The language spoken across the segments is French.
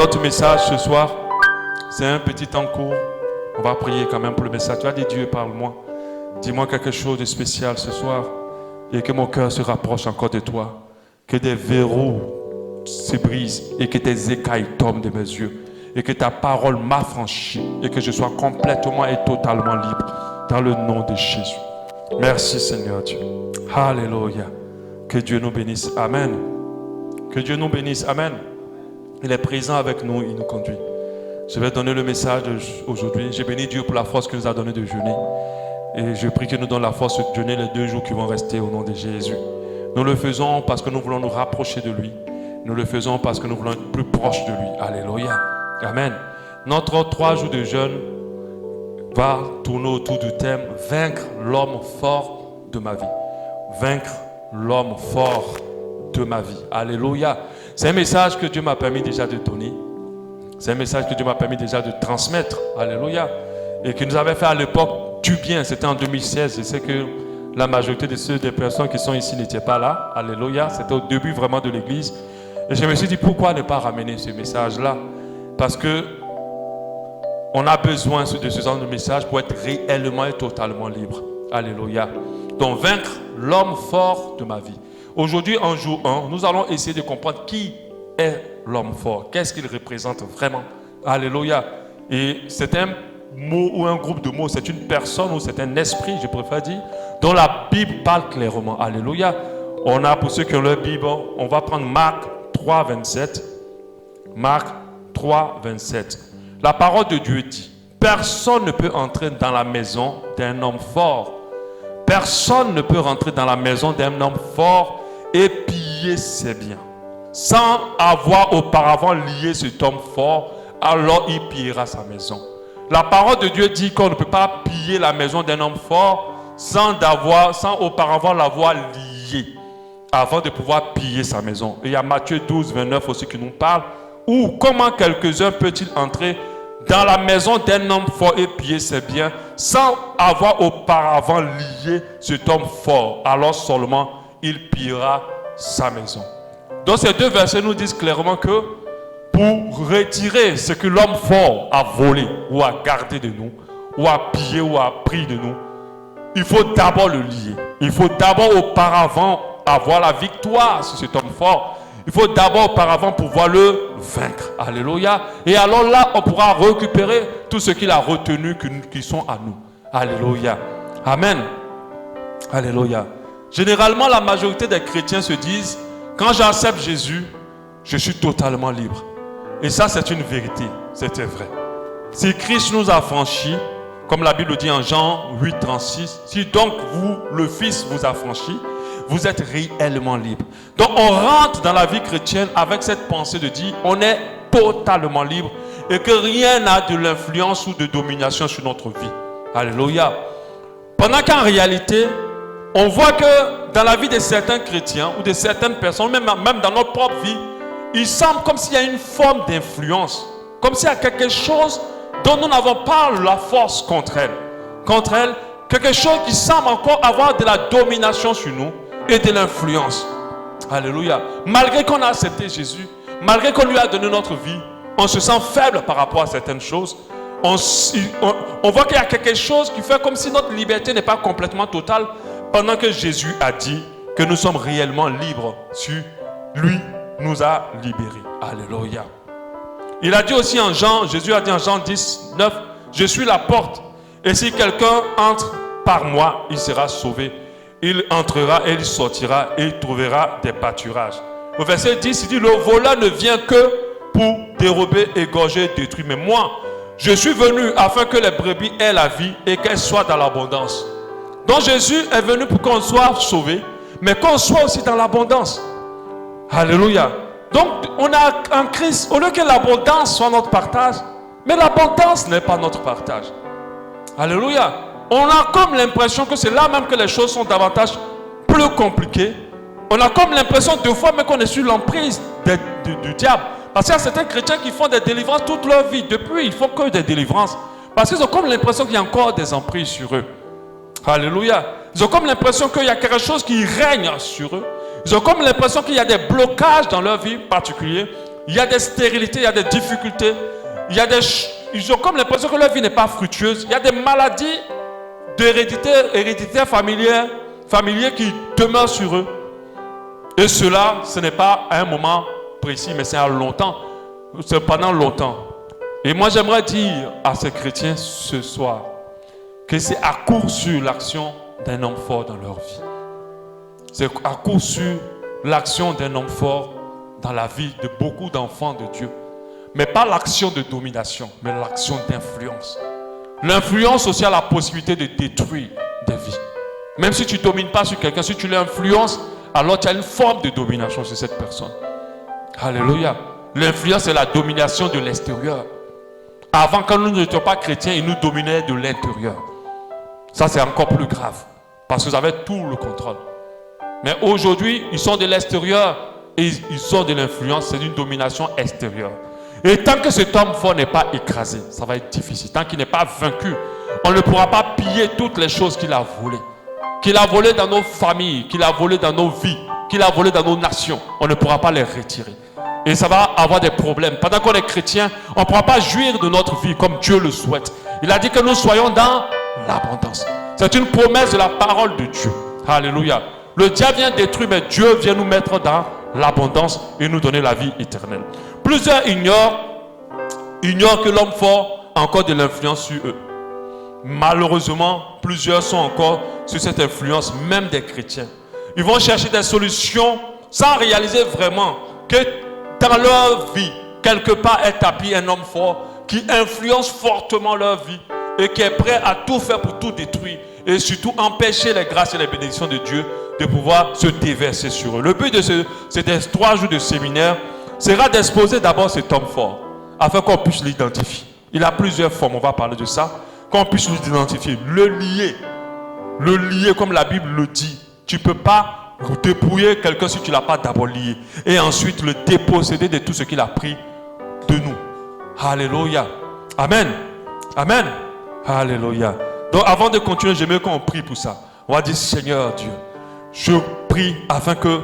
notre message ce soir, c'est un petit temps court. On va prier quand même pour le message. Tu as dit Dieu, parle-moi. Dis-moi quelque chose de spécial ce soir. Et que mon cœur se rapproche encore de toi. Que des verrous se brisent et que tes écailles tombent de mes yeux. Et que ta parole m'affranchisse. Et que je sois complètement et totalement libre. Dans le nom de Jésus. Merci Seigneur Dieu. Alléluia. Que Dieu nous bénisse. Amen. Que Dieu nous bénisse. Amen. Il est présent avec nous, il nous conduit. Je vais donner le message aujourd'hui. J'ai béni Dieu pour la force qu'il nous a donnée de jeûner. Et je prie qu'il nous donne la force de jeûner les 2 jours qui vont rester au nom de Jésus. Nous le faisons parce que nous voulons nous rapprocher de lui. Nous le faisons parce que nous voulons être plus proches de lui. Alléluia. Amen. Notre 3 jours de jeûne va tourner autour du thème « Vaincre l'homme fort de ma vie ». Vaincre l'homme fort de ma vie. Alléluia. C'est un message que Dieu m'a permis déjà de donner. C'est un message que Dieu m'a permis déjà de transmettre. Alléluia. Et qui nous avait fait à l'époque du bien. C'était en 2016. Je sais que la majorité des personnes qui sont ici n'étaient pas là. Alléluia. C'était au début vraiment de l'église. Et je me suis dit, pourquoi ne pas ramener ce message-là? Parce que on a besoin de ce genre de message pour être réellement et totalement libre. Alléluia. Donc, vaincre l'homme fort de ma vie. Aujourd'hui, en jour 1, nous allons essayer de comprendre qui est l'homme fort. Qu'est-ce qu'il représente vraiment? Alléluia. Et c'est un mot ou un groupe de mots. C'est une personne ou c'est un esprit, je préfère dire, dont la Bible parle clairement. Alléluia. On a, pour ceux qui ont leur Bible, on va prendre Marc 3, 27. Marc 3, 27. La parole de Dieu dit, personne ne peut entrer dans la maison d'un homme fort. Personne ne peut rentrer dans la maison d'un homme fort et piller ses biens sans avoir auparavant lié cet homme fort, alors il pillera sa maison. La parole de Dieu dit qu'on ne peut pas piller la maison d'un homme fort sans auparavant l'avoir lié avant de pouvoir piller sa maison. Et il y a Matthieu 12, 29 aussi qui nous parle, ou comment quelques-uns peut-il entrer dans la maison d'un homme fort et piller ses biens sans avoir auparavant lié cet homme fort, alors seulement il pillera sa maison. Donc ces 2 versets nous disent clairement que pour retirer ce que l'homme fort a volé ou a gardé de nous, ou a pillé ou a pris de nous, il faut d'abord le lier. Il faut d'abord auparavant avoir la victoire sur cet homme fort. Il faut d'abord auparavant pouvoir le vaincre. Alléluia. Et alors là, on pourra récupérer tout ce qu'il a retenu qui sont à nous. Alléluia. Amen. Alléluia. Généralement, la majorité des chrétiens se disent, quand j'accepte Jésus, je suis totalement libre. Et ça, c'est une vérité. C'était vrai. Si Christ nous a franchis, comme la Bible dit en Jean 8, 36, si donc vous, le Fils, vous a franchi, vous êtes réellement libre. Donc on rentre dans la vie chrétienne avec cette pensée de dire on est totalement libre et que rien n'a de l'influence ou de domination sur notre vie. Alléluia. Pendant qu'en réalité, on voit que dans la vie de certains chrétiens ou de certaines personnes, même dans notre propre vie, il semble comme s'il y a une forme d'influence, comme s'il y a quelque chose dont nous n'avons pas la force contre elle. Contre elle, quelque chose qui semble encore avoir de la domination sur nous et de l'influence. Alléluia. Malgré qu'on a accepté Jésus, malgré qu'on lui a donné notre vie, on se sent faible par rapport à certaines choses. On voit qu'il y a quelque chose qui fait comme si notre liberté n'est pas complètement totale, pendant que Jésus a dit que nous sommes réellement libres sur lui nous a libérés. Alléluia. Il a dit aussi en Jean, Jésus a dit en Jean 10, 9, je suis la porte. Et si quelqu'un entre par moi, il sera sauvé. Il entrera et il sortira et il trouvera des pâturages. Au verset 10, il dit, le voleur ne vient que pour dérober, égorger, détruire. Mais moi, je suis venu afin que les brebis aient la vie et qu'elles soient dans l'abondance. Donc Jésus est venu pour qu'on soit sauvé, mais qu'on soit aussi dans l'abondance. Alléluia. Donc on a en Christ, au lieu que l'abondance soit notre partage, mais l'abondance n'est pas notre partage. Alléluia. On a comme l'impression que c'est là même que les choses sont davantage plus compliquées. On a comme l'impression deux fois mais qu'on est sur l'emprise du diable. Parce qu'il y a certains chrétiens qui font des délivrances toute leur vie. Depuis, ils font que des délivrances. Parce qu'ils ont comme l'impression qu'il y a encore des emprises sur eux. Alléluia. Ils ont comme l'impression qu'il y a quelque chose qui règne sur eux. Ils ont comme l'impression qu'il y a des blocages dans leur vie particuliers il y a des stérilités, il y a des difficultés, ils ont comme l'impression que leur vie n'est pas fructueuse. Il y a des maladies héréditaires familiers qui demeurent sur eux. Et cela, ce n'est pas à un moment précis, mais c'est à longtemps. C'est pendant longtemps. Et moi, j'aimerais dire à ces chrétiens ce soir que c'est à coup sûr l'action d'un homme fort dans leur vie. C'est à coup sûr l'action d'un homme fort dans la vie de beaucoup d'enfants de Dieu. Mais pas l'action de domination, mais l'action d'influence. L'influence aussi a la possibilité de détruire des vies. Même si tu ne domines pas sur quelqu'un, si tu l'influences, alors tu as une forme de domination sur cette personne. Alléluia. L'influence, c'est la domination de l'extérieur. Avant, quand nous n'étions pas chrétiens, ils nous dominaient de l'intérieur. Ça, c'est encore plus grave. Parce qu'ils avaient tout le contrôle. Mais aujourd'hui, ils sont de l'extérieur et ils ont de l'influence. C'est une domination extérieure. Et tant que cet homme fort n'est pas écrasé, ça va être difficile. Tant qu'il n'est pas vaincu, on ne pourra pas piller toutes les choses qu'il a volées. Qu'il a volées dans nos familles, qu'il a volées dans nos vies, qu'il a volées dans nos nations. On ne pourra pas les retirer. Et ça va avoir des problèmes. Pendant qu'on est chrétien, on ne pourra pas jouir de notre vie comme Dieu le souhaite. Il a dit que nous soyons dans l'abondance. C'est une promesse de la parole de Dieu. Alléluia. Le diable vient détruire, mais Dieu vient nous mettre dans l'abondance et nous donner la vie éternelle. Plusieurs ignorent que l'homme fort a encore de l'influence sur eux. Malheureusement, plusieurs sont encore sur cette influence, même des chrétiens. Ils vont chercher des solutions sans réaliser vraiment que dans leur vie, quelque part est tapis un homme fort qui influence fortement leur vie et qui est prêt à tout faire pour tout détruire et surtout empêcher les grâces et les bénédictions de Dieu de pouvoir se déverser sur eux. Le but de ces 3 jours de séminaire sera d'exposer d'abord cet homme fort afin qu'on puisse l'identifier. Il a plusieurs formes, on va parler de ça, qu'on puisse l'identifier, le lier comme la Bible le dit. Tu ne peux pas dépouiller quelqu'un si tu ne l'as pas d'abord lié et ensuite le déposséder de tout ce qu'il a pris de nous. Alléluia. Amen. Amen. Alléluia. Donc avant de continuer, j'aimerais qu'on prie pour ça. On va dire, Seigneur Dieu, je prie afin que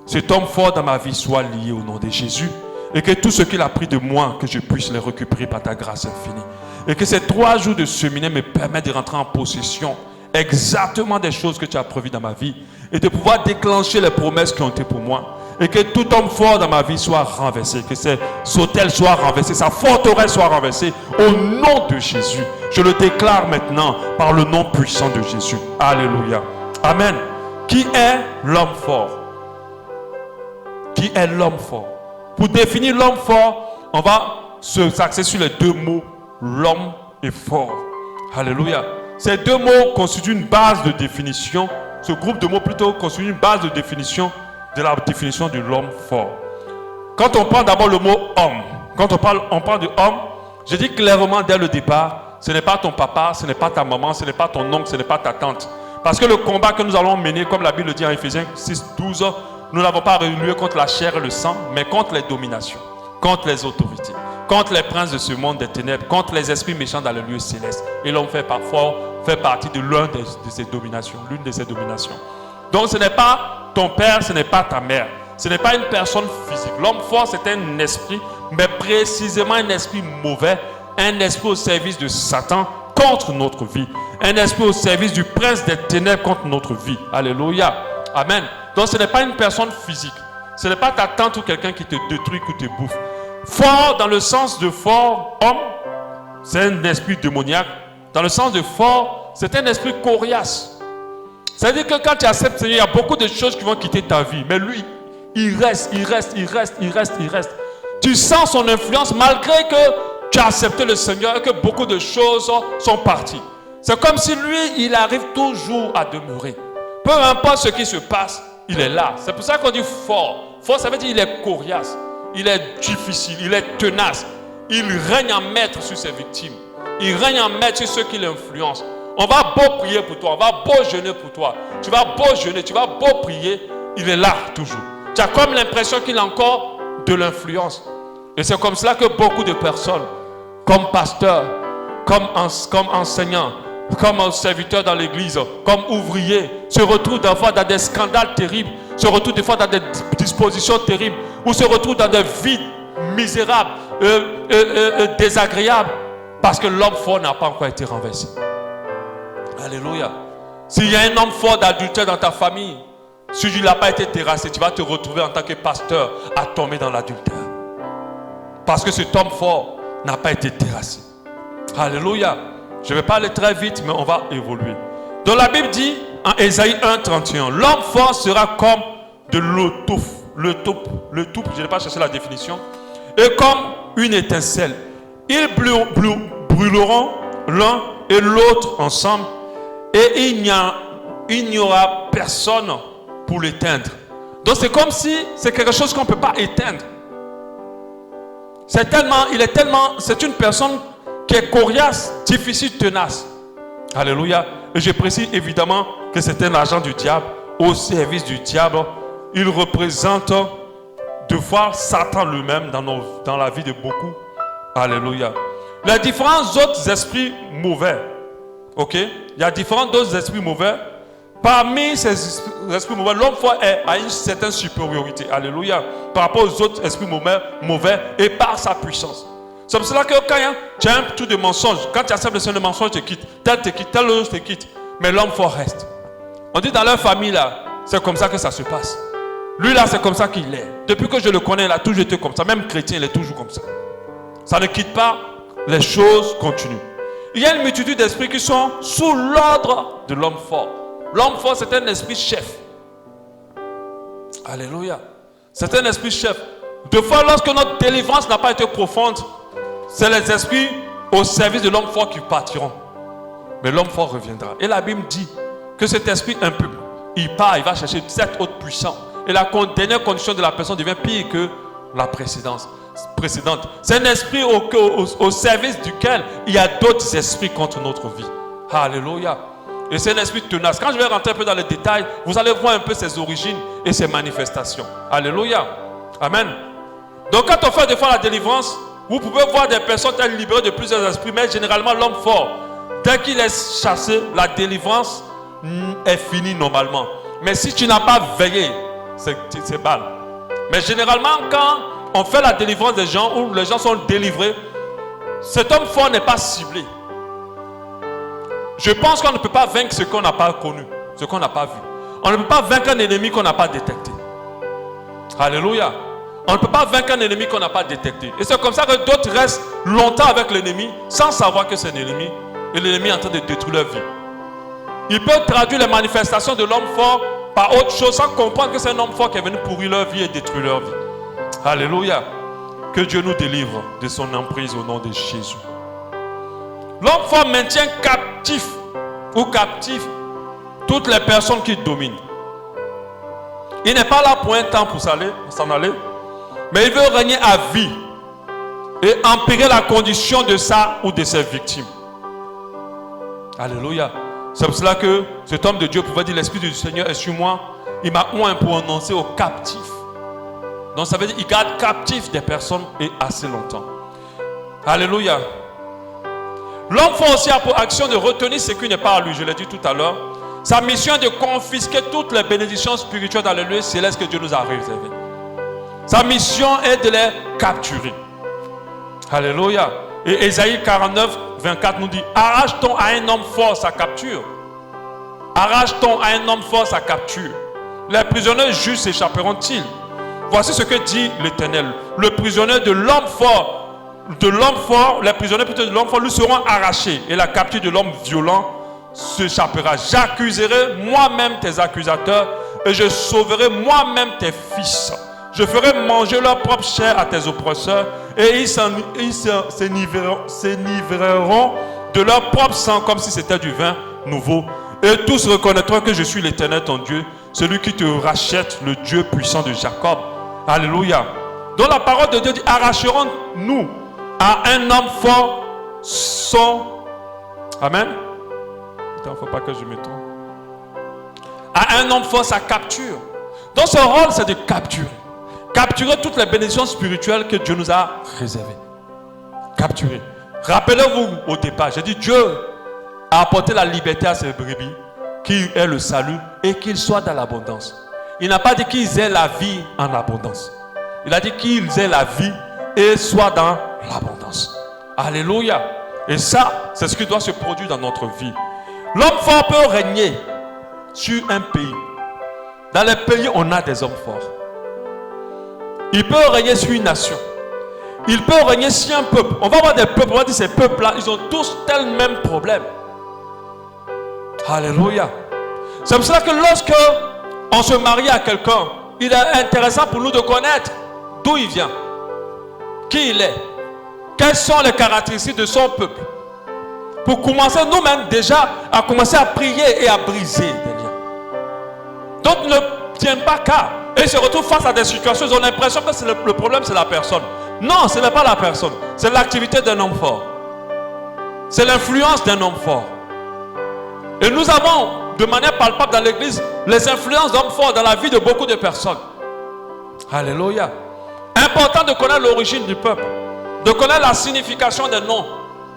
cet homme fort dans ma vie soit lié au nom de Jésus et que tout ce qu'il a pris de moi, que je puisse le récupérer par ta grâce infinie. Et que ces 3 jours de séminaire me permettent de rentrer en possession exactement des choses que tu as prévues dans ma vie et de pouvoir déclencher les promesses qui ont été pour moi. Et que tout homme fort dans ma vie soit renversé, que ses hôtels soient renversés, sa forteresse soit renversée au nom de Jésus. Je le déclare maintenant par le nom puissant de Jésus. Alléluia. Amen. Qui est l'homme fort? Qui est l'homme fort? Pour définir l'homme fort, on va s'axer sur les 2 mots, l'homme et fort. Alléluia. Ces 2 mots constituent une base de définition. Ce groupe de mots plutôt constitue une base de définition de la définition de l'homme fort. Quand on prend d'abord le mot homme, quand on parle de homme, je dis clairement dès le départ, ce n'est pas ton papa, ce n'est pas ta maman, ce n'est pas ton oncle, ce n'est pas ta tante. Parce que le combat que nous allons mener, comme la Bible le dit en Éphésiens 6, 12, nous n'avons pas remué contre la chair et le sang, mais contre les dominations, contre les autorités, contre les princes de ce monde des ténèbres, contre les esprits méchants dans le lieu céleste. Et l'homme fait partie de l'une de ces dominations. Donc ce n'est pas ton père, ce n'est pas ta mère. Ce n'est pas une personne physique. L'homme fort, c'est un esprit, mais précisément un esprit mauvais, un esprit au service de Satan contre notre vie. Un esprit au service du prince des ténèbres contre notre vie. Alléluia. Amen. Donc ce n'est pas une personne physique. Ce n'est pas ta tante ou quelqu'un qui te détruit ou te bouffe. Fort dans le sens de fort, homme, c'est un esprit démoniaque. Dans le sens de fort, c'est un esprit coriace. C'est-à-dire que quand tu acceptes le Seigneur, il y a beaucoup de choses qui vont quitter ta vie. Mais lui, il reste. Tu sens son influence malgré que tu as accepté le Seigneur et que beaucoup de choses sont parties. C'est comme si lui, il arrive toujours à demeurer. Peu importe ce qui se passe, il est là. C'est pour ça qu'on dit fort. Fort, ça veut dire qu'il est coriace. Il est difficile, il est tenace. Il règne en maître sur ses victimes. Il règne en maître sur ceux qui l'influencent. On va beau prier pour toi, on va beau jeûner pour toi. Tu vas beau jeûner, tu vas beau prier, il est là toujours. Tu as comme l'impression qu'il a encore de l'influence. Et c'est comme cela que beaucoup de personnes, comme pasteurs, comme enseignants, comme serviteurs dans l'église, comme ouvriers, se retrouvent des fois dans des scandales terribles, se retrouvent des fois dans des dispositions terribles, ou se retrouvent dans des vides misérable, désagréable, parce que l'homme fort n'a pas encore été renversé. Alléluia. S'il y a un homme fort d'adultère dans ta famille, si tu n'as pas été terrassé, tu vas te retrouver en tant que pasteur à tomber dans l'adultère. Parce que cet homme fort n'a pas été terrassé. Alléluia. Je ne vais pas aller très vite, mais on va évoluer. Donc la Bible dit en Ésaïe 1:31, l'homme fort sera comme de l'étouffe. L'étouffe, je n'ai pas cherché la définition. Et comme une étincelle. Ils brûleront l'un et l'autre ensemble. Et il n'y aura personne pour l'éteindre. Donc c'est comme si c'est quelque chose qu'on ne peut pas éteindre. C'est une personne qui est coriace, difficile, tenace. Alléluia. Et je précise évidemment que c'est un agent du diable, au service du diable. Il représente de voir Satan lui-même dans la vie de beaucoup. Alléluia. Les différents autres esprits mauvais. Ok? Il y a différents autres esprits mauvais. Parmi ces esprits mauvais, l'homme fort a une certaine supériorité. Alléluia. Par rapport aux autres esprits mauvais et par sa puissance. C'est pour cela que quand tu as un truc de mensonge, quand tu acceptes le sein de mensonge, te quitte. Tel te quitte, tel autre te quitte. Mais l'homme fort reste. On dit dans leur famille là, c'est comme ça que ça se passe. Lui là, c'est comme ça qu'il est. Depuis que je le connais, il a toujours été comme ça. Même chrétien, il est toujours comme ça. Ça ne quitte pas, les choses continuent. Il y a une multitude d'esprits qui sont sous l'ordre de l'homme fort. L'homme fort, c'est un esprit chef. Alléluia. C'est un esprit chef. Deux fois, lorsque notre délivrance n'a pas été profonde, c'est les esprits au service de l'homme fort qui partiront. Mais l'homme fort reviendra. Et la Bible dit que cet esprit impur, il part, il va chercher 7 autres puissants. Et la dernière condition de la personne devient pire que la précédente. C'est un esprit au service duquel il y a d'autres esprits contre notre vie. Alléluia. Et c'est un esprit tenace. Quand je vais rentrer un peu dans les détails, vous allez voir un peu ses origines et ses manifestations. Alléluia. Amen. Donc quand on fait des fois la délivrance, vous pouvez voir des personnes être libérées de plusieurs esprits, mais généralement l'homme fort, dès qu'il est chassé, la délivrance est finie normalement. Mais si tu n'as pas veillé, c'est balle. Mais généralement quand on fait la délivrance des gens, où les gens sont délivrés, cet homme fort n'est pas ciblé. Je pense qu'on ne peut pas vaincre ce qu'on n'a pas connu, ce qu'on n'a pas vu. On ne peut pas vaincre un ennemi qu'on n'a pas détecté. Alléluia. On ne peut pas vaincre un ennemi qu'on n'a pas détecté. Et c'est comme ça que d'autres restent longtemps avec l'ennemi sans savoir que c'est un ennemi. Et l'ennemi est en train de détruire leur vie. Il peut traduire les manifestations de l'homme fort par autre chose sans comprendre que c'est un homme fort qui est venu pourrir leur vie et détruire leur vie. Alléluia. Que Dieu nous délivre de son emprise au nom de Jésus. L'homme fort maintient captif ou captif toutes les personnes qui dominent. Il n'est pas là pour un temps pour s'en aller, mais il veut régner à vie et empirer la condition de sa ou de ses victimes. Alléluia. C'est pour cela que cet homme de Dieu pouvait dire: l'Esprit du Seigneur est sur moi. Il m'a oint pour annoncer aux captifs. Donc ça veut dire qu'il garde captif des personnes et assez longtemps. Alléluia. L'homme fort aussi a pour action de retenir ce qui n'est pas à lui. Je l'ai dit tout à l'heure. Sa mission est de confisquer toutes les bénédictions spirituelles dans les lieux célestes que Dieu nous a réservées. Sa mission est de les capturer. Alléluia. Et Ésaïe 49, 24 nous dit: arrache-t-on à un homme fort sa capture? Arrache-t-on à un homme fort sa capture? Les prisonniers justes s'échapperont-ils? Voici ce que dit l'Éternel: le prisonnier de l'homme fort, les prisonniers plutôt de l'homme fort lui seront arrachés, et la capture de l'homme violent s'échappera. J'accuserai moi-même tes accusateurs, et je sauverai moi-même tes fils. Je ferai manger leur propre chair à tes oppresseurs, et ils s'enivreront de leur propre sang comme si c'était du vin nouveau. Et tous reconnaîtront que je suis l'Éternel ton Dieu, celui qui te rachète, le Dieu puissant de Jacob. Alléluia. Donc la parole de Dieu dit: arracherons-nous à un homme fort son... Amen. Il ne faut pas que je me trompe. À un homme fort sa capture. Donc son rôle, c'est de capturer. Capturer toutes les bénédictions spirituelles que Dieu nous a réservées. Capturer. Rappelez-vous au départ, j'ai dit: Dieu a apporté la liberté à ses brebis, qui est le salut, et qu'ils soient dans l'abondance. Il n'a pas dit qu'ils aient la vie en abondance. Il a dit qu'ils aient la vie et soit dans l'abondance. Alléluia. Et ça, c'est ce qui doit se produire dans notre vie. L'homme fort peut régner sur un pays. Dans les pays, on a des hommes forts. Il peut régner sur une nation. Il peut régner sur un peuple. On va voir des peuples, on va dire ces peuples-là, ils ont tous tel même problème. Alléluia. C'est pour cela que lorsque on se marie à quelqu'un, il est intéressant pour nous de connaître d'où il vient, qui il est, quelles sont les caractéristiques de son peuple. Pour commencer nous-mêmes déjà à commencer à prier et à briser des liens. D'autres ne tiennent pas cas et se retrouvent face à des situations, ils ont l'impression que le problème c'est la personne. Non, ce n'est pas la personne, c'est l'activité d'un homme fort. C'est l'influence d'un homme fort. Et nous avons de manière palpable dans l'église les influences d'hommes forts dans la vie de beaucoup de personnes. Alléluia. Important de connaître l'origine du peuple, de connaître la signification des noms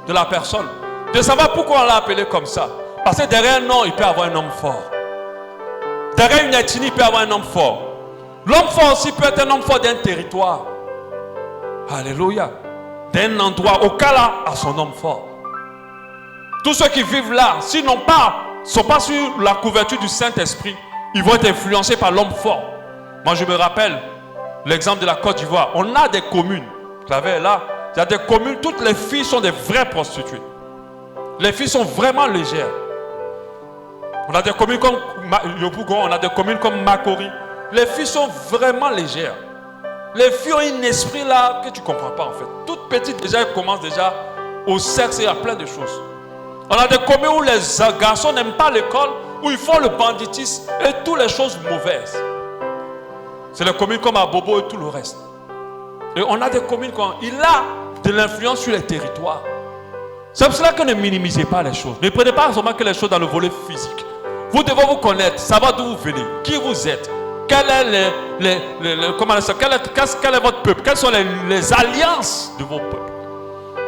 de la personne, de savoir pourquoi on l'a appelé comme ça. Parce que derrière un nom, il peut y avoir un homme fort. Derrière une ethnie, il peut y avoir un homme fort. L'homme fort aussi peut être un homme fort d'un territoire. Alléluia. D'un endroit, au cas là, à son homme fort. Tous ceux qui vivent là, s'ils ne sont pas sur la couverture du Saint-Esprit, ils vont être influencés par l'homme fort. Moi, je me rappelle l'exemple de la Côte d'Ivoire. On a des communes. Vous savez, là, il y a des communes, toutes les filles sont des vraies prostituées. Les filles sont vraiment légères. On a des communes comme Yopougon, on a des communes comme Makori. Les filles sont vraiment légères. Les filles ont un esprit là que tu ne comprends pas en fait. Toutes petites déjà, elles commencent déjà au sexe et à plein de choses. On a des communes où les garçons n'aiment pas l'école, où ils font le banditisme et toutes les choses mauvaises. C'est les communes comme Abobo et tout le reste. Et on a des communes où il a de l'influence sur les territoires. C'est pour cela que ne minimisez pas les choses. Ne prenez pas seulement que les choses dans le volet physique. Vous devez vous connaître, savoir d'où vous venez, qui vous êtes, quel est quel est votre peuple, quelles sont les alliances de vos peuples.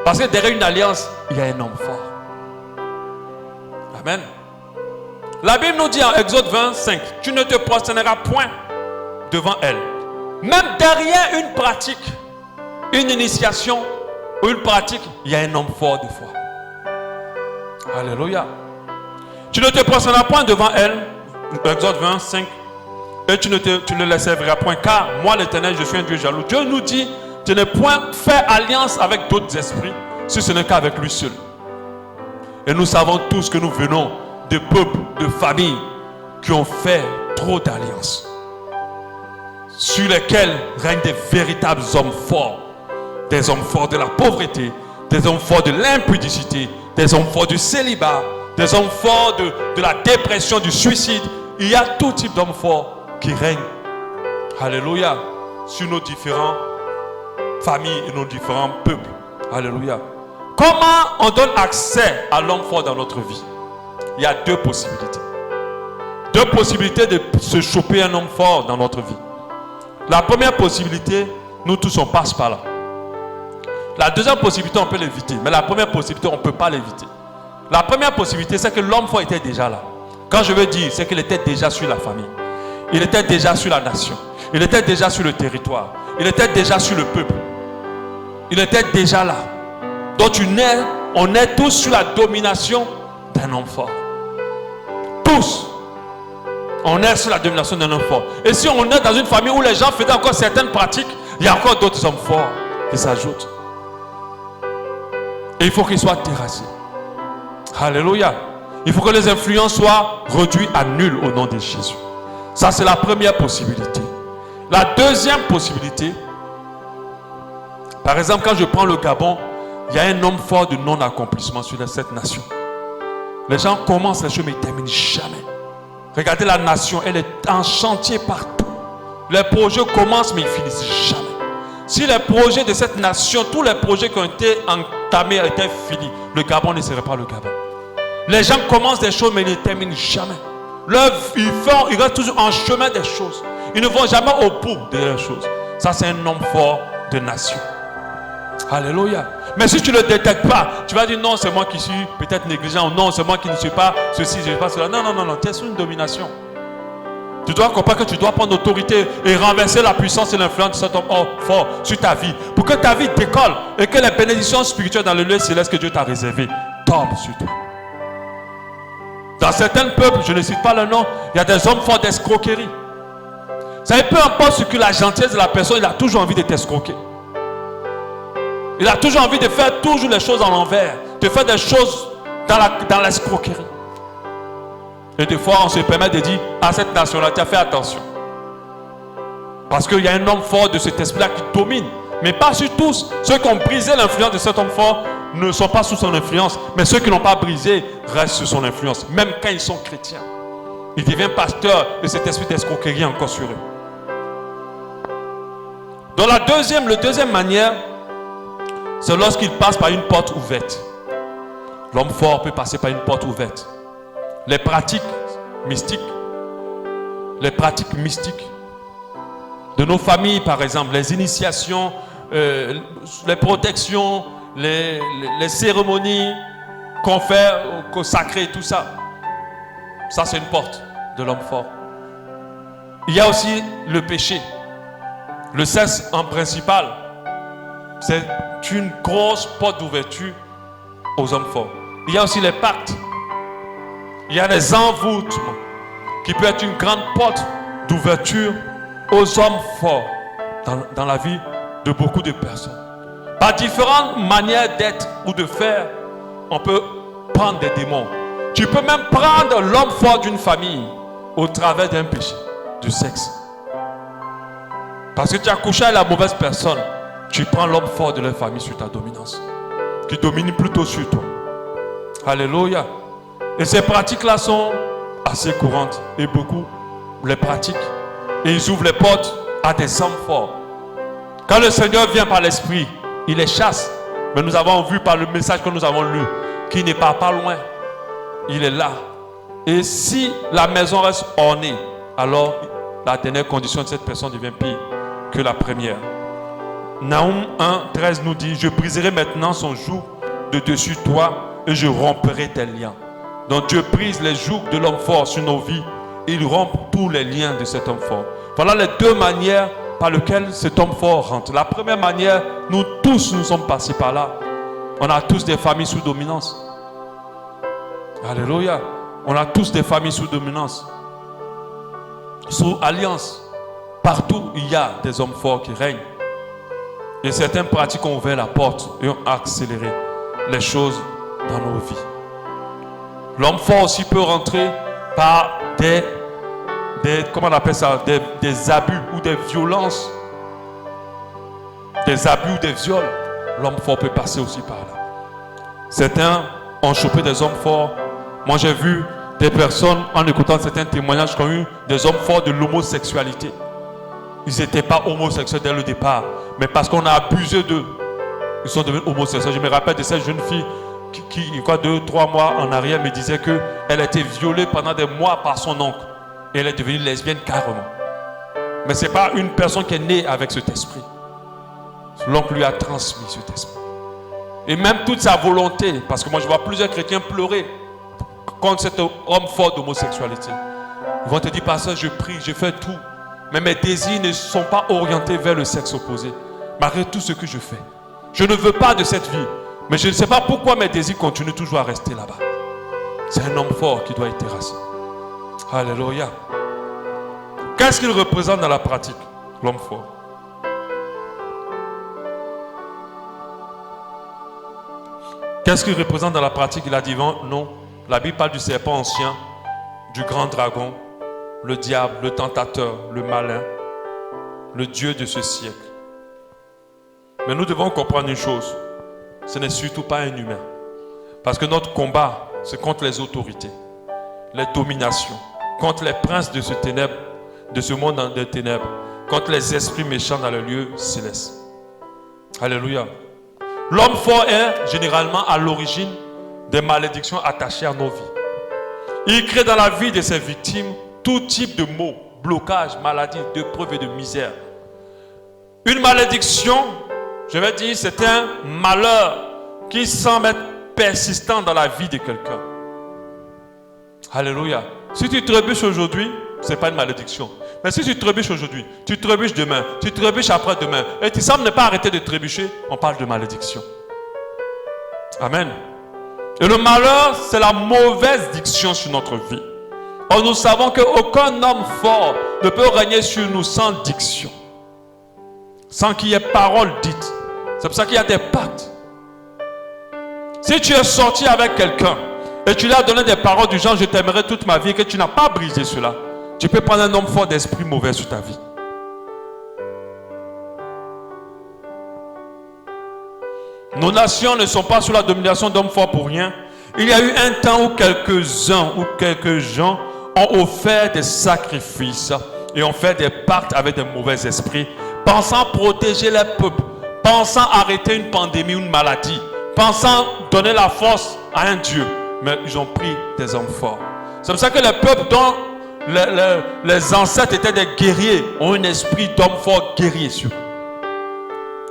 Parce que derrière une alliance, il y a un homme fort. Amen. La Bible nous dit en Exode 25, tu ne te prosterneras point devant elle. Même derrière une pratique, une initiation ou une pratique, il y a un homme fort des fois. Alléluia. Tu ne te prosterneras point devant elle, Exode 25, et tu ne les serviras point, car moi l'Éternel, je suis un Dieu jaloux. Dieu nous dit, tu ne point faire alliance avec d'autres esprits, si ce n'est qu'avec lui seul. Et nous savons tous que nous venons de peuples, de familles qui ont fait trop d'alliances, sur lesquelles règnent des véritables hommes forts, des hommes forts de la pauvreté, des hommes forts de l'impudicité, des hommes forts du célibat, des hommes forts de la dépression, du suicide. Il y a tout type d'hommes forts qui règnent. Alléluia. Sur nos différentes familles et nos différents peuples. Alléluia. Comment on donne accès à l'homme fort dans notre vie? Il y a deux possibilités. Deux possibilités de se choper un homme fort dans notre vie. La première possibilité, nous tous on passe par là. La deuxième possibilité, on peut l'éviter. Mais la première possibilité, on ne peut pas l'éviter. La première possibilité, c'est que l'homme fort était déjà là. Quand je veux dire, c'est qu'il était déjà sur la famille. Il était déjà sur la nation. Il était déjà sur le territoire. Il était déjà sur le peuple. Il était déjà là. Donc on est tous sur la domination d'un homme fort. Tous. On est sur la domination d'un homme fort. Et si on est dans une famille où les gens faisaient encore certaines pratiques, il y a encore d'autres hommes forts qui s'ajoutent. Et il faut qu'ils soient terrassés. Alléluia. Il faut que les influences soient réduites à nul au nom de Jésus. Ça, c'est la première possibilité. La deuxième possibilité, par exemple, quand je prends le Gabon, il y a un homme fort de non-accomplissement sur cette nation. Les gens commencent les choses mais ils ne terminent jamais. Regardez la nation, elle est en chantier partout. Les projets commencent mais ils finissent jamais. Si les projets de cette nation, tous les projets qui ont été entamés étaient finis, le Gabon ne serait pas le Gabon. Les gens commencent des choses mais ils ne terminent jamais. Ils restent toujours en chemin des choses. Ils ne vont jamais au bout des choses. Ça, c'est un homme fort de nation. Alléluia. Mais si tu ne le détectes pas, tu vas dire non, c'est moi qui suis peut-être négligent. Non, c'est moi qui ne suis pas ceci, je ne suis pas cela. Non, non, non, non. Tu es sous une domination. Tu dois comprendre que tu dois prendre l'autorité et renverser la puissance et l'influence de cet homme fort sur ta vie. Pour que ta vie décolle et que les bénédictions spirituelles dans le lieu céleste que Dieu t'a réservé tombent sur toi. Dans certains peuples, je ne cite pas le nom, il y a des hommes forts d'escroquerie. Ça peu importe ce que la gentillesse de la personne, il a toujours envie de t'escroquer. Il a toujours envie de faire toujours les choses en l'envers, de faire des choses dans l'escroquerie. Et des fois, on se permet de dire à cette nationalité, fais attention. Parce qu'il y a un homme fort de cet esprit-là qui domine. Mais pas sur tous. Ceux qui ont brisé l'influence de cet homme fort ne sont pas sous son influence. Mais ceux qui n'ont pas brisé restent sous son influence. Même quand ils sont chrétiens. Ils deviennent pasteurs et cet esprit d'escroquerie est encore sur eux. Dans la deuxième manière, c'est lorsqu'il passe par une porte ouverte. L'homme fort peut passer par une porte ouverte. Les pratiques mystiques de nos familles, par exemple, les initiations, les protections, les cérémonies qu'on fait, consacrées, tout ça. Ça, c'est une porte de l'homme fort. Il y a aussi le péché. Le sexe en principal, c'est une grosse porte d'ouverture aux hommes forts. Il y a aussi les pactes. Il y a les envoûtements qui peuvent être une grande porte d'ouverture aux hommes forts dans la vie de beaucoup de personnes. Par différentes manières d'être ou de faire, on peut prendre des démons. Tu peux même prendre l'homme fort d'une famille au travers d'un péché, du sexe. Parce que tu as couché avec la mauvaise personne, tu prends l'homme fort de la famille sur ta dominance, qui domine plutôt sur toi. Alléluia. Et ces pratiques-là sont assez courantes et beaucoup les pratiquent. Et ils ouvrent les portes à des hommes forts. Quand le Seigneur vient par l'Esprit, il les chasse. Mais nous avons vu par le message que nous avons lu qu'il n'est pas loin. Il est là. Et si la maison reste ornée, alors la dernière condition de cette personne devient pire que la première. Naoum 1:13 nous dit: je briserai maintenant son joug de dessus toi et je romprai tes liens. Donc Dieu brise les jougs de l'homme fort sur nos vies. Il rompt tous les liens de cet homme fort. Voilà les deux manières par lesquelles cet homme fort rentre. La première manière, nous tous nous sommes passés par là. On a tous des familles sous dominance. Alléluia. On a tous des familles sous dominance, sous alliance. Partout, il y a des hommes forts qui règnent. Et certaines pratiques ont ouvert la porte et ont accéléré les choses dans nos vies. L'homme fort aussi peut rentrer par comment on appelle ça, des abus ou des violences, des abus ou des viols. L'homme fort peut passer aussi par là. Certains ont chopé des hommes forts. Moi, j'ai vu des personnes, en écoutant certains témoignages, qui ont eu des hommes forts de l'homosexualité. Ils n'étaient pas homosexuels dès le départ, mais parce qu'on a abusé d'eux, ils sont devenus homosexuels. Je me rappelle de cette jeune fille qui 2-3 mois en arrière, me disait qu'elle a été violée pendant des mois par son oncle. Et elle est devenue lesbienne carrément. Mais ce n'est pas une personne qui est née avec cet esprit. L'oncle lui a transmis cet esprit. Et même toute sa volonté, parce que moi je vois plusieurs chrétiens pleurer contre cet homme fort d'homosexualité. Ils vont te dire: pasteur, je prie, je fais tout, mais mes désirs ne sont pas orientés vers le sexe opposé, malgré tout ce que je fais. Je ne veux pas de cette vie, mais je ne sais pas pourquoi mes désirs continuent toujours à rester là-bas. C'est un homme fort qui doit être terrassé. Alléluia. Qu'est-ce qu'il représente dans la pratique, l'homme fort? Qu'est-ce qu'il représente dans la pratique? Il a dit non. La Bible parle du serpent ancien, du grand dragon, le diable, le tentateur, le malin, le Dieu de ce siècle. Mais nous devons comprendre une chose: ce n'est surtout pas un humain. Parce que notre combat, c'est contre les autorités, les dominations, contre les princes de ce monde des ténèbres, contre les esprits méchants dans le lieu céleste. Alléluia. L'homme fort est généralement à l'origine des malédictions attachées à nos vies. Il crée dans la vie de ses victimes tout type de maux, blocages, maladies, d'épreuves et de misère. Une malédiction, je vais dire, c'est un malheur qui semble être persistant dans la vie de quelqu'un. Alléluia. Si tu trébuches aujourd'hui, ce n'est pas une malédiction. Mais si tu trébuches aujourd'hui, tu trébuches demain, tu trébuches après-demain, et tu sembles ne pas arrêter de trébucher, on parle de malédiction. Amen. Et le malheur, c'est la mauvaise diction sur notre vie. Or, nous savons qu'aucun homme fort ne peut régner sur nous sans diction. Sans qu'il y ait parole dite. C'est pour ça qu'il y a des pactes. Si tu es sorti avec quelqu'un et tu lui as donné des paroles du genre « je t'aimerai toute ma vie » et que tu n'as pas brisé cela, tu peux prendre un homme fort d'esprit mauvais sur ta vie. Nos nations ne sont pas sous la domination d'hommes forts pour rien. Il y a eu un temps où quelques-uns ou quelques gens ont offert des sacrifices et ont fait des pactes avec des mauvais esprits, pensant protéger les peuples, pensant arrêter une pandémie ou une maladie, pensant donner la force à un Dieu. Mais ils ont pris des hommes forts. C'est pour ça que les peuples dont les ancêtres étaient des guerriers ont un esprit d'homme fort guerrier sur eux.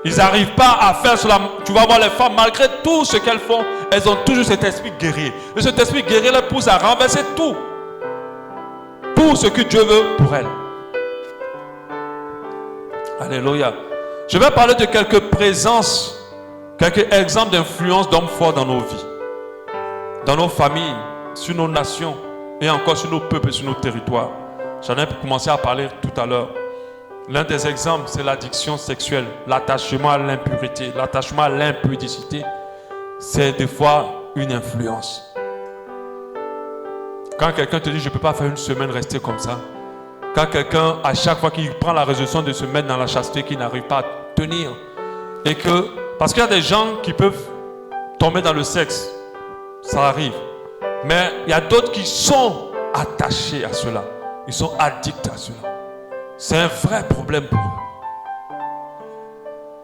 Ils n'arrivent pas à faire cela. Tu vas voir les femmes, malgré tout ce qu'elles font, elles ont toujours cet esprit guerrier. Et cet esprit guerrier les pousse à renverser tout. Tout ce que Dieu veut pour elles. Alléluia. Je vais parler de quelques présences, quelques exemples d'influence d'hommes forts dans nos vies, dans nos familles, sur nos nations et encore sur nos peuples et sur nos territoires. J'en ai commencé à parler tout à l'heure. L'un des exemples, c'est l'addiction sexuelle, l'attachement à l'impurité, l'attachement à l'impudicité. C'est des fois une influence. Quand quelqu'un te dit, je ne peux pas faire une semaine rester comme ça. Quand quelqu'un, à chaque fois qu'il prend la résolution de se mettre dans la chasteté, qu'il n'arrive pas à tenir. Et que, parce qu'il y a des gens qui peuvent tomber dans le sexe. Ça arrive. Mais il y a d'autres qui sont attachés à cela. Ils sont addicts à cela. C'est un vrai problème pour eux.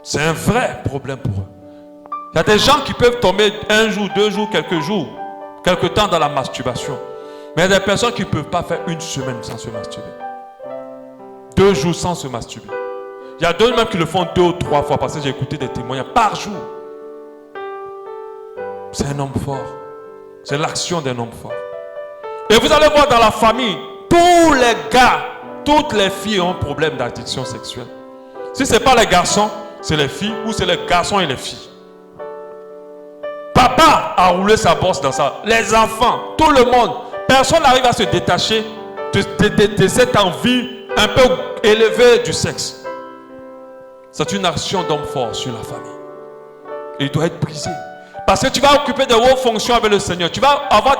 C'est un vrai problème pour eux. Il y a des gens qui peuvent tomber un jour, 2 jours, quelques temps dans la masturbation. Mais il y a des personnes qui ne peuvent pas faire une semaine sans se masturber. 2 jours sans se masturber. Il y a d'autres même qui le font 2 ou 3 fois parce que j'ai écouté des témoignages par jour. C'est un homme fort. C'est l'action d'un homme fort. Et vous allez voir dans la famille, tous les gars, toutes les filles ont un problème d'addiction sexuelle. Si ce n'est pas les garçons, c'est les filles ou c'est les garçons et les filles. Papa a roulé sa bosse dans ça. Les enfants, tout le monde. Personne n'arrive à se détacher de cette envie un peu élevée du sexe. C'est une action d'homme fort sur la famille. Et il doit être brisé. Parce que tu vas occuper de hautes fonctions avec le Seigneur. Tu vas avoir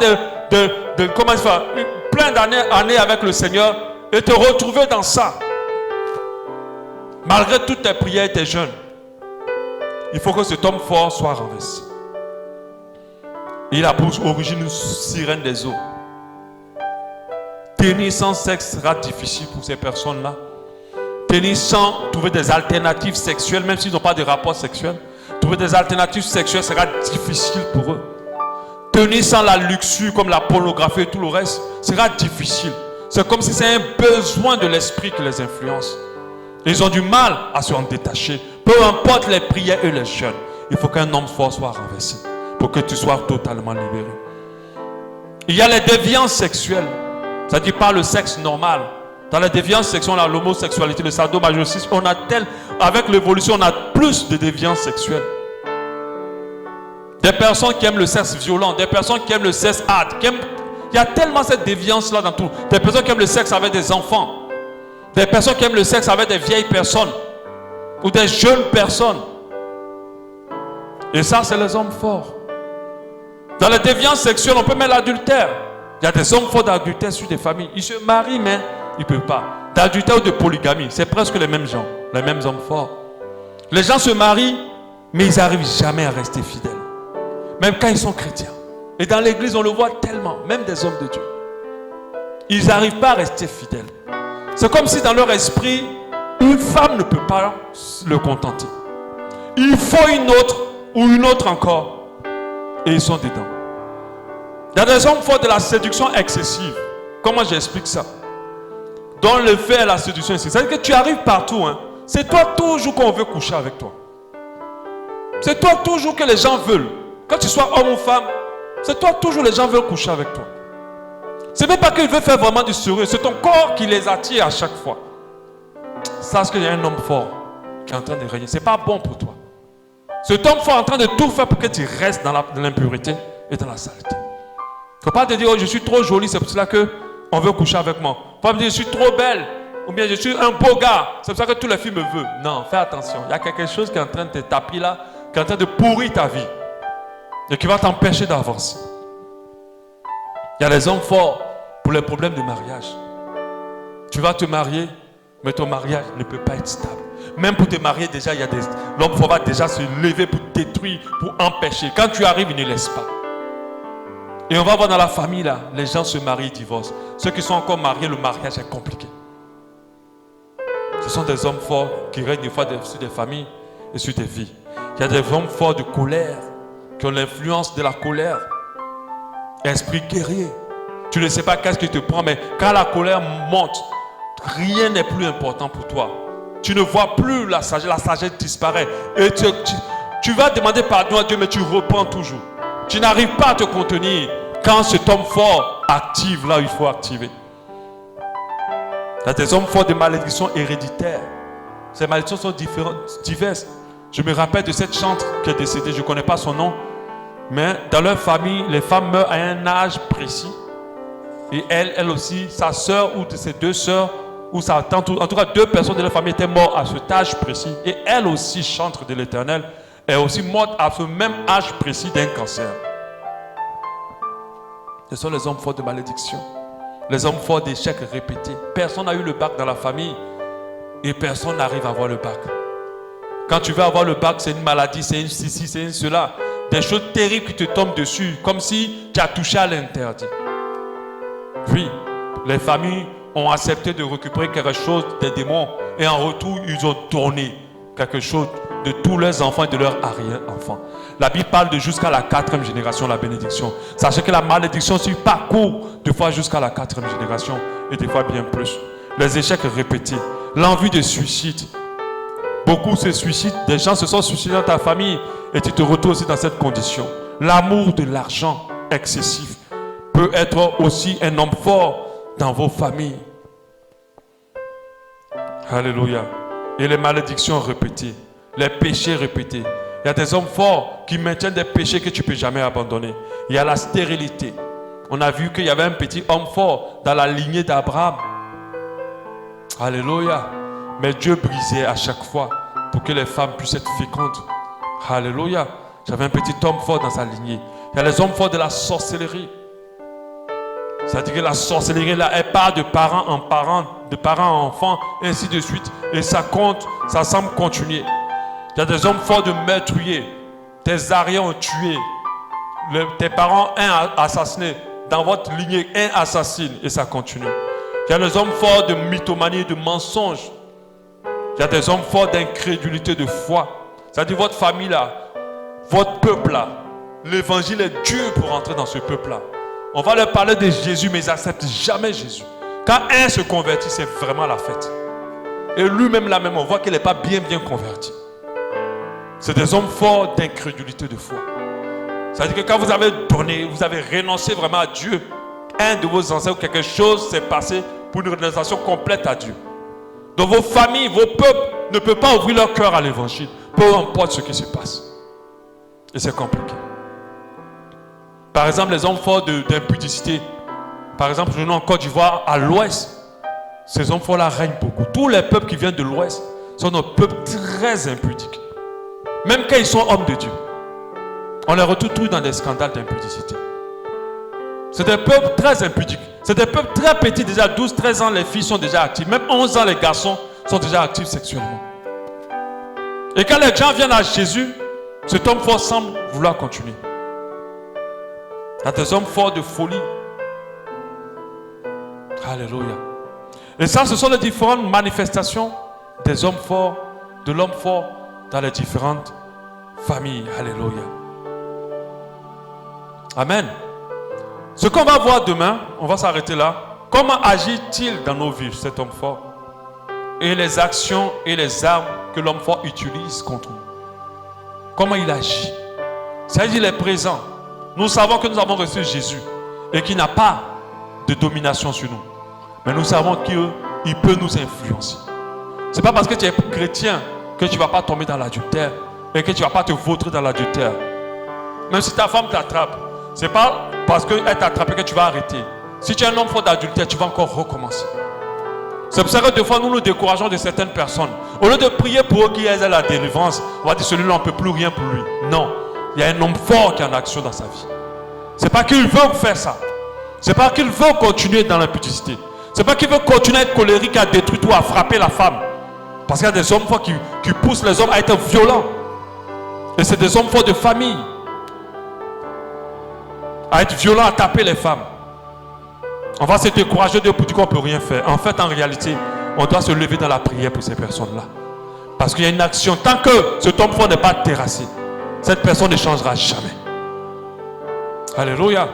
plein d'années avec le Seigneur et te retrouver dans ça. Malgré toutes tes prières et tes jeûnes, il faut que cet homme fort soit renversé. Il a pour origine une sirène des eaux. Tenir sans sexe sera difficile pour ces personnes-là. Tenir sans trouver des alternatives sexuelles, même s'ils n'ont pas de rapport sexuel. Trouver des alternatives sexuelles sera difficile pour eux. Tenir sans la luxure comme la pornographie et tout le reste sera difficile. C'est comme si c'est un besoin de l'esprit qui les influence. Ils ont du mal à se en détacher. Peu importe les prières et les jeûnes, il faut qu'un homme fort soit renversé pour que tu sois totalement libéré. Il y a les déviances sexuelles. C'est-à-dire pas le sexe normal. Dans la déviance sexuelle, on a l'homosexualité, le sadomasochisme. Avec l'évolution, on a plus de déviance sexuelle. Des personnes qui aiment le sexe violent, des personnes qui aiment le sexe hard. Il y a tellement cette déviance-là dans tout. Des personnes qui aiment le sexe avec des enfants. Des personnes qui aiment le sexe avec des vieilles personnes. Ou des jeunes personnes. Et ça, c'est les hommes forts. Dans la déviance sexuelle, on peut mettre l'adultère. Il y a des hommes forts d'adultère sur des familles. Ils se marient, mais ils ne peuvent pas. D'adultère ou de polygamie, c'est presque les mêmes gens, les mêmes hommes forts. Les gens se marient, mais ils n'arrivent jamais à rester fidèles. Même quand ils sont chrétiens. Et dans l'église, on le voit tellement, même des hommes de Dieu. Ils n'arrivent pas à rester fidèles. C'est comme si dans leur esprit, une femme ne peut pas le contenter. Il faut une autre ou une autre encore. Et ils sont dedans. Il y a des hommes forts de la séduction excessive. Comment j'explique ça? Dans le fait de la séduction excessive. C'est-à-dire que tu arrives partout. C'est toi toujours qu'on veut coucher avec toi. C'est toi toujours que les gens veulent. Quand tu sois homme ou femme, c'est toi toujours les gens veulent coucher avec toi. Ce n'est même pas qu'il veut faire vraiment du sérieux. C'est ton corps qui les attire à chaque fois. Sache qu'il y a un homme fort qui est en train de régner. Ce n'est pas bon pour toi. Cet homme fort est en train de tout faire pour que tu restes dans l'impureté et dans la saleté. Il ne faut pas te dire, oh, je suis trop jolie, c'est pour cela qu'on veut coucher avec moi. Il ne faut pas me dire, je suis trop belle. Ou bien je suis un beau gars, c'est pour ça que tous les filles me veulent. Non, fais attention. Il y a quelque chose qui est en train de te taper là, qui est en train de pourrir ta vie. Et qui va t'empêcher d'avancer. Il y a les hommes forts pour les problèmes de mariage. Tu vas te marier, mais ton mariage ne peut pas être stable. Même pour te marier, déjà, il y a des... l'homme fort va déjà se lever pour détruire, pour empêcher. Quand tu arrives, il ne laisse pas. Et on va voir dans la famille là, les gens se marient, divorcent. Ceux qui sont encore mariés, le mariage est compliqué. Ce sont des hommes forts qui règnent des fois sur des familles et sur des vies. Il y a des hommes forts de colère, qui ont l'influence de la colère. Esprit guerrier. Tu ne sais pas qu'est-ce qui te prend, mais quand la colère monte, rien n'est plus important pour toi. Tu ne vois plus la sagesse disparaît. Et tu vas demander pardon à Dieu, mais tu reprends toujours. Tu n'arrives pas à te contenir quand cet homme fort active là où il faut activer. Il y a des hommes forts de malédictions héréditaires. Ces malédictions sont diverses. Je me rappelle de cette chante qui est décédée, je ne connais pas son nom. Mais dans leur famille, les femmes meurent à un âge précis. Et elle aussi, sa soeur ou de ses deux soeurs, ou sa tante, en tout cas 2 personnes de leur famille étaient mortes à cet âge précis. Et elle aussi, chantre de l'Éternel, est aussi morte à ce même âge précis d'un cancer. Ce sont les hommes forts de malédiction. Les hommes forts d'échecs répétés. Personne n'a eu le bac dans la famille et personne n'arrive à avoir le bac. Quand tu veux avoir le bac, c'est une maladie, c'est une ceci, c'est une cela. Des choses terribles qui te tombent dessus, comme si tu as touché à l'interdit. Puis, les familles ont accepté de récupérer quelque chose des démons et en retour, ils ont donné quelque chose de tous leurs enfants et de leurs arrière-enfants. La Bible parle de jusqu'à la 4e génération, la bénédiction. Sachez que la malédiction suit parcourt des fois jusqu'à la 4e génération et des fois bien plus. Les échecs répétés, l'envie de suicide. Beaucoup se suicident, des gens se sont suicidés dans ta famille et tu te retrouves aussi dans cette condition. L'amour de l'argent excessif peut être aussi un homme fort dans vos familles. Alléluia. Et les malédictions répétées, les péchés répétés. Il y a des hommes forts qui maintiennent des péchés que tu ne peux jamais abandonner. Il y a la stérilité. On a vu qu'il y avait un petit homme fort dans la lignée d'Abraham. Alléluia. Mais Dieu brisait à chaque fois pour que les femmes puissent être fécondes. Alléluia. J'avais un petit homme fort dans sa lignée. Il y a les hommes forts de la sorcellerie. C'est-à-dire que la sorcellerie, là, elle part de parents en parents, de parents en enfants, et ainsi de suite. Et ça compte, ça semble continuer. Il y a des hommes forts de meurtriers. Tes arrières ont tué. Tes parents, un a assassiné. Dans votre lignée, un assassine. Et ça continue. Il y a des hommes forts de mythomanie, de mensonges. Il y a des hommes forts d'incrédulité, de foi. C'est-à-dire votre famille là, votre peuple là, l'évangile est dur pour entrer dans ce peuple là. On va leur parler de Jésus, mais ils n'acceptent jamais Jésus. Quand un se convertit, c'est vraiment la fête. Et lui-même là même, on voit qu'il n'est pas bien converti. C'est des hommes forts d'incrédulité, de foi. C'est-à-dire que quand vous avez donné, vous avez renoncé vraiment à Dieu, un de vos ancêtres ou quelque chose s'est passé pour une renonciation complète à Dieu. Donc vos familles, vos peuples ne peuvent pas ouvrir leur cœur à l'évangile, peu importe ce qui se passe. Et c'est compliqué. Par exemple, les hommes forts d'impudicité. Par exemple, nous en Côte d'Ivoire, à l'ouest, ces hommes forts-là règnent beaucoup. Tous les peuples qui viennent de l'ouest sont des peuples très impudiques. Même quand ils sont hommes de Dieu. On les retrouve tous dans des scandales d'impudicité. C'est des peuples très impudiques. C'est des peuples très petits, déjà 12, 13 ans, les filles sont déjà actives. Même 11 ans, les garçons sont déjà actifs sexuellement. Et quand les gens viennent à Jésus, cet homme fort semble vouloir continuer. Il y a des hommes forts de folie. Alléluia. Et ça, ce sont les différentes manifestations des hommes forts, de l'homme fort dans les différentes familles. Alléluia. Amen. Ce qu'on va voir demain, on va s'arrêter là. Comment agit-il dans nos vies, cet homme fort? Et les actions et les armes que l'homme fort utilise contre nous. Comment il agit? C'est-à-dire qu'il est présent. Nous savons que nous avons reçu Jésus et qu'il n'a pas de domination sur nous. Mais nous savons qu'il peut nous influencer. Ce n'est pas parce que tu es chrétien que tu ne vas pas tomber dans l'adultère et que tu ne vas pas te vautrer dans l'adultère. Même si ta femme t'attrape, ce n'est pas parce qu'elle t'attrape que tu vas arrêter. Si tu es un homme fort d'adultère, tu vas encore recommencer. C'est pour ça que des fois nous nous décourageons de certaines personnes. Au lieu de prier pour eux qui aient la délivrance, on va dire celui-là on ne peut plus rien pour lui. Non, il y a un homme fort qui est en action dans sa vie. Ce n'est pas qu'il veut faire ça. Ce n'est pas qu'il veut continuer dans l'impudicité. Ce n'est pas qu'il veut continuer à être colérique, à détruire ou à frapper la femme. Parce qu'il y a des hommes forts qui poussent les hommes à être violents. Et c'est des hommes forts de famille. À être violents, à taper les femmes. On va se décourager de pour dire qu'on ne peut rien faire. En fait, en réalité, on doit se lever dans la prière pour ces personnes-là. Parce qu'il y a une action. Tant que cet homme fort n'est pas terrassé, cette personne ne changera jamais. Alléluia.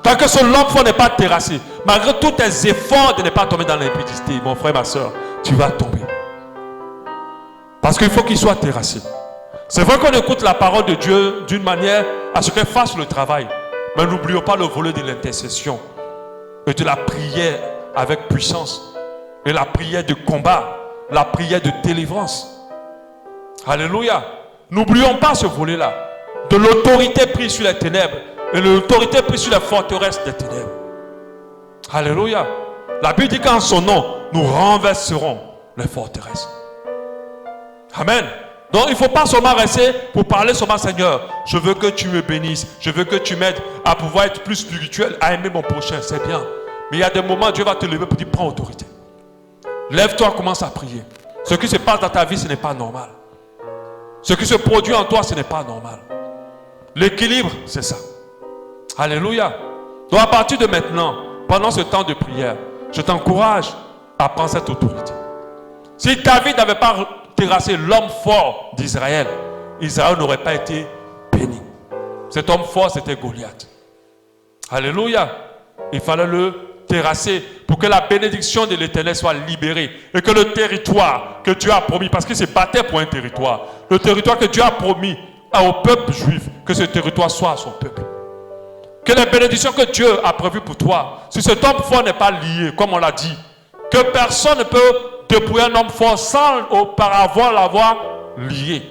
Tant que ce homme fort n'est pas terrassé, malgré tous tes efforts de ne pas tomber dans l'impudicité, mon frère, ma soeur, tu vas tomber. Parce qu'il faut qu'il soit terrassé. C'est vrai qu'on écoute la parole de Dieu d'une manière à ce qu'elle fasse le travail. Mais n'oublions pas le volet de l'intercession et de la prière avec puissance. Et la prière de combat, la prière de délivrance. Alléluia. N'oublions pas ce volet-là. De l'autorité prise sur les ténèbres et de l'autorité prise sur les forteresses des ténèbres. Alléluia. La Bible dit qu'en son nom, nous renverserons les forteresses. Amen. Donc il ne faut pas seulement rester pour parler seulement, Seigneur, je veux que tu me bénisses, je veux que tu m'aides à pouvoir être plus spirituel, à aimer mon prochain, c'est bien. Mais il y a des moments où Dieu va te lever pour dire, prends autorité. Lève-toi, commence à prier. Ce qui se passe dans ta vie, ce n'est pas normal. Ce qui se produit en toi, ce n'est pas normal. L'équilibre, c'est ça. Alléluia. Donc à partir de maintenant, pendant ce temps de prière, je t'encourage à prendre cette autorité. Si David n'avait pas terrassé l'homme fort d'Israël, Israël n'aurait pas été béni. Cet homme fort, c'était Goliath. Alléluia. Il fallait le terrasser pour que la bénédiction de l'Éternel soit libérée et que le territoire que Dieu a promis, parce qu'il se battait pour un territoire, le territoire que Dieu a promis au peuple juif, que ce territoire soit à son peuple. Que les bénédictions que Dieu a prévues pour toi, si cet homme fort n'est pas lié, comme on l'a dit, que personne ne peut dépouiller un homme fort sans auparavant l'avoir lié.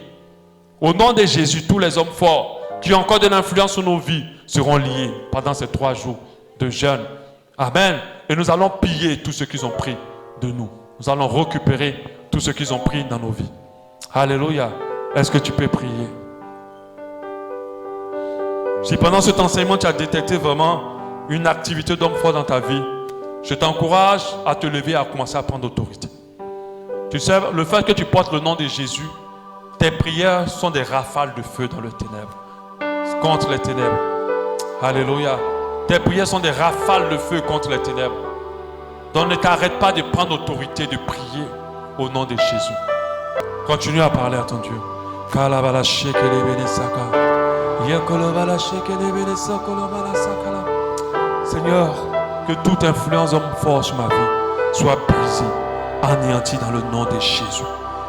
Au nom de Jésus, tous les hommes forts qui ont encore de l'influence sur nos vies seront liés pendant ces 3 jours de jeûne. Amen. Et nous allons piller tout ce qu'ils ont pris de nous. Nous allons récupérer tout ce qu'ils ont pris dans nos vies. Alléluia. Est-ce que tu peux prier? Si pendant cet enseignement tu as détecté vraiment une activité d'homme fort dans ta vie, je t'encourage à te lever et à commencer à prendre autorité. Tu sais, le fait que tu portes le nom de Jésus, tes prières sont des rafales de feu dans le ténèbre, contre les ténèbres. Alléluia. Tes prières sont des rafales de feu contre les ténèbres. Donc ne t'arrête pas de prendre autorité, de prier au nom de Jésus. Continue à parler à ton Dieu. Seigneur, que toute influence homme fort sur ma vie soit brisée, anéantie dans le nom de Jésus.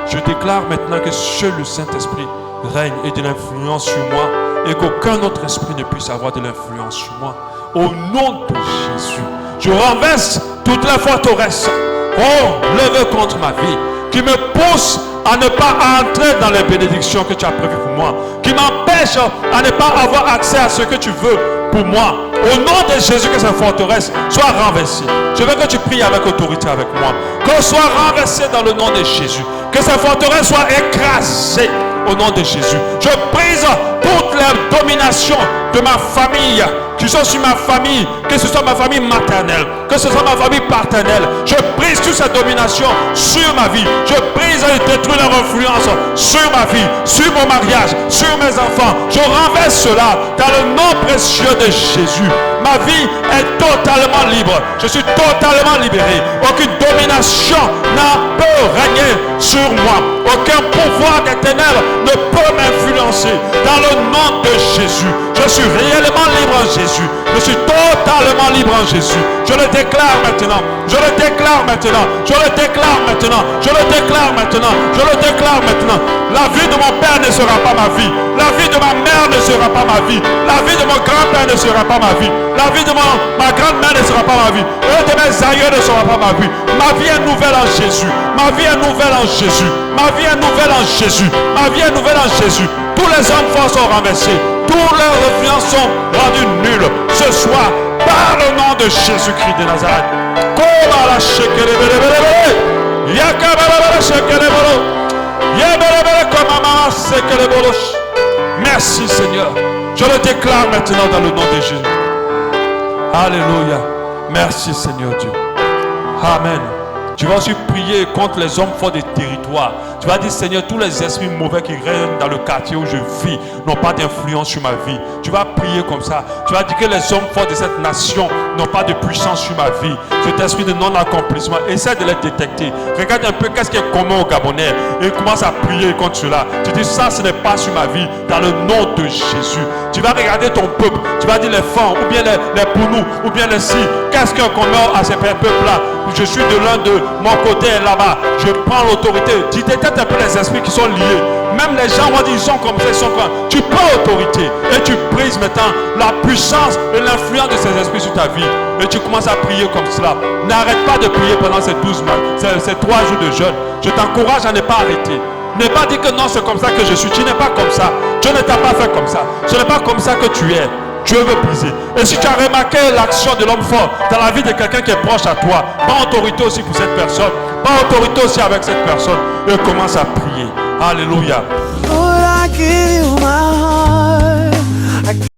Je déclare maintenant que seul le Saint-Esprit règne et de l'influence sur moi et qu'aucun autre esprit ne puisse avoir de l'influence sur moi. Au nom de Jésus, je renverse toute la forteresse, levée contre ma vie, qui me pousse à ne pas entrer dans les bénédictions que tu as prévues pour moi, qui m'empêche à ne pas avoir accès à ce que tu veux pour moi. Au nom de Jésus, que cette forteresse soit renversée. Je veux que tu pries avec autorité avec moi. Qu'elle soit renversée dans le nom de Jésus. Que cette forteresse soit écrasée au nom de Jésus. Je brise toutes les dominations de ma famille, qui sont sur ma famille, que ce soit ma famille maternelle, que ce soit ma famille paternelle. Je brise toutes ces dominations sur ma vie. Je brise et détruis leur influence sur ma vie, sur mon mariage, sur mes enfants. Je renverse cela dans le nom précieux de Jésus. Ma vie est totalement libre. Je suis totalement libéré. Aucune domination ne peut régner sur moi. Aucun pouvoir des ténèbres ne peut m'influencer. Dans le nom de Jésus, je suis réellement libre en Jésus. Jésus. Je suis totalement libre en Jésus. Je le déclare maintenant. Je le déclare maintenant. Je le déclare maintenant. Je le déclare maintenant. Je le déclare maintenant. La vie de mon père ne sera pas ma vie. La vie de ma mère ne sera pas ma vie. La vie de mon grand-père ne sera pas ma vie. La vie de ma grand-mère ne sera pas ma vie. Et de mes aïeux ne sera pas ma vie. Ma vie est nouvelle en Jésus. Ma vie est nouvelle en Jésus. Ma vie est nouvelle en Jésus. Ma vie est nouvelle en Jésus. Tous les hommes forts sont renversés. Tous leurs influences sont rendus nuls. Ce soir, par le nom de Jésus-Christ de Nazareth. Merci Seigneur. Je le déclare maintenant dans le nom de Jésus. Alléluia. Merci Seigneur Dieu. Amen. Tu vas aussi prier contre les hommes forts des territoires. Tu vas dire, Seigneur, tous les esprits mauvais qui règnent dans le quartier où je vis n'ont pas d'influence sur ma vie. Tu vas prier comme ça. Tu vas dire que les hommes forts de cette nation n'ont pas de puissance sur ma vie. Cet esprit de non-accomplissement, essaie de les détecter. Regarde un peu qu'est-ce qui est commun aux Gabonais et commence à prier contre cela. Tu dis, ça, ce n'est pas sur ma vie. Dans le nom de Jésus. Tu vas regarder ton peuple. Tu vas dire les femmes, ou bien les Pounous, ou bien les Si. Qu'est-ce qu'il y a commun à ces peuples-là? Je suis de l'un de mon côté là-bas. Je prends l'autorité. Tu détectes un peu les esprits qui sont liés. Même les gens vont dire, ils sont comme ça, ils sont comme. Tu prends l'autorité et tu brises maintenant la puissance et l'influence de ces esprits sur ta vie. Et tu commences à prier comme cela. N'arrête pas de prier pendant ces 12 mois, ces 3 jours de jeûne. Je t'encourage à ne pas arrêter. Ne pas dire que non, c'est comme ça que je suis. Tu n'es pas comme ça. Dieu ne t'a pas fait comme ça. Ce n'est pas comme ça que tu es. Dieu veut briser. Et si tu as remarqué l'action de l'homme fort dans la vie de quelqu'un qui est proche à toi, prends autorité aussi pour cette personne. Prends autorité aussi avec cette personne. Et commence à prier. Alléluia.